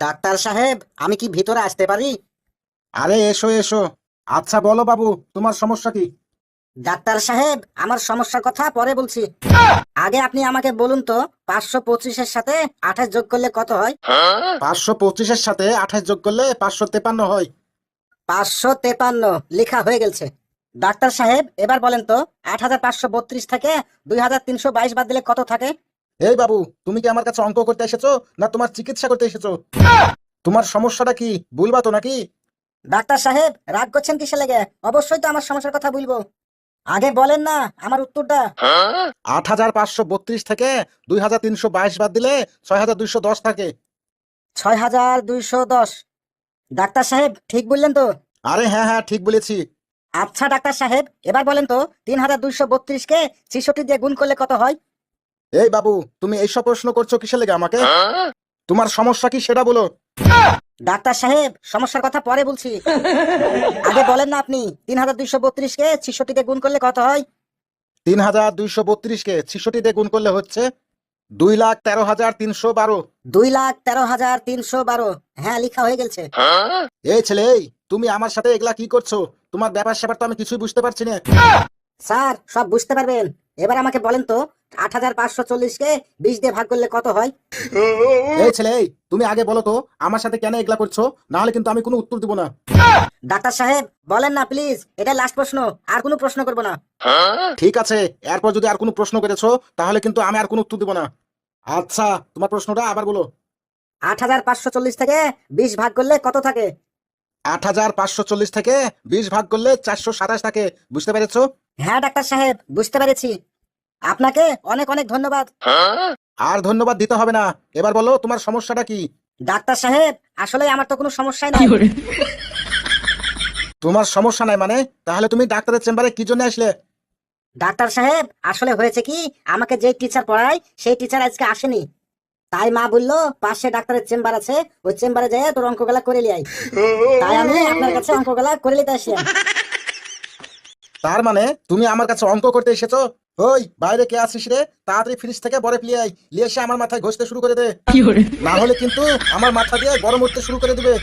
Doctor সাহেব, আমি কি ভিতরে আসতে পারি? আরে এসো এসো। আচ্ছা বলো বাবু, তোমার সমস্যা কি? ডাক্তার সাহেব, আমার সমস্যার কথা পরে বলছি। আগে আপনি আমাকে বলুন তো, 525-এর সাথে 28 যোগ করলে কত হয়? 525-এর সাথে 28 যোগ করলে 553 হয়। 553 লেখা হয়ে গেছে। ডাক্তার সাহেব, এবার বলেন তো, 8532 থেকে 2322 বাদ দিলে কত থাকে? এই বাবু, তুমি কি আমার কাছে অঙ্ক করতে এসেছো না তোমার চিকিৎসা করতে এসেছো? তোমার সমস্যাটা কি বলবা তো নাকি? ডাক্তার সাহেব, রাগ করছেন কিসে লেগে? অবশ্যই তো আমার সমস্যার কথা বলবো। আগে বলেন না আমার উত্তরটা। 8532 থেকে 2322 বাদ দিলে 6210 থাকে। 6210। ডাক্তার সাহেব, ঠিক বললেন তো? আরে হ্যাঁ হ্যাঁ, ঠিক বলেছি। আচ্ছা ডাক্তার সাহেব, এবার বলেন তো, 3232-কে 66 দিয়ে গুণ করলে কত হয়? এই বাবু, তুমি এইসব প্রশ্ন করছো কিসের লেগে আমাকে? তোমার সমস্যা কি সেটা বলো। ডাক্তার সাহেব, সমস্যার কথা পরে বলছি। আগে বলেন না আপনি, 3232-কে 66 দিয়ে গুণ করলে কত হয়? 3232-কে 66 দিয়ে গুণ করলে হচ্ছে 2,13,312। 2,13,312। হ্যাঁ, লেখা হয়ে গেছে। এই ছেলে এই, তুমি আমার সাথে এগুলা কি করছো? তোমার ব্যাপার স্যাপার তো আমি কিছুই বুঝতে পারছি না। স্যার, সব বুঝতে পারবেন। এবার আমাকে বলেন তো, 8,540-কে 20 দিয়ে ভাগ করলে কত হয়? এই ছেলে এই, তুমি আগে বলো তো আমার সাথে কেন এগুলা করছো, না হলে কিন্তু আমি কোনো উত্তর দিব না। ডাক্তার সাহেব, বলেন না প্লিজ, এটা লাস্ট প্রশ্ন, আর কোনো প্রশ্ন করবো না। ঠিক আছে, এরপর যদি আর কোনো প্রশ্ন করেছো তাহলে কিন্তু আমি আর কোনো উত্তর দিব না। আচ্ছা, তোমার প্রশ্নটা আবার বলো। 8,540 থেকে 20 ভাগ করলে কত থাকে? 8,540 থেকে 20 ভাগ করলে 427 থাকে। বুঝতে পেরেছো? হ্যাঁ ডাক্তার সাহেব, বুঝতে পেরেছি। আপনাকে অনেক অনেক ধন্যবাদ। আর ধন্যবাদ দিতে হবে না। এবার বলো তোমার সমস্যাটা কি? ডাক্তার সাহেব, আসলে আমার তো কোনো সমস্যাই নাই। তোমার সমস্যা নাই মানে? তাহলে তুমি ডাক্তারের চেম্বারে কি জন্য আসলে? ডাক্তার সাহেব, আসলে হয়েছে কি, আমাকে যে টিচার পড়ায় সেই টিচার আজকে আসেনি। তাই মা বললো পাশে ডাক্তারের চেম্বার আছে, ওই চেম্বারে যেয়ে তোর অঙ্কগুলা করে লিয়াই। তাই আমি আপনার কাছে অঙ্কগুলা করে নিতে আসি। তার মানে তুমি আমার কাছে অঙ্ক করতে এসেছো? ওই বাইরে কে আছিস রে? তাড়াতাড়ি ফ্রিজ থেকে বরফ নিয়ে আয়, নিয়ে এসে আমার মাথায় ঘষতে শুরু করে দে। না হলে কিন্তু আমার মাথা দিয়ে গরম উঠতে শুরু করে দিবে।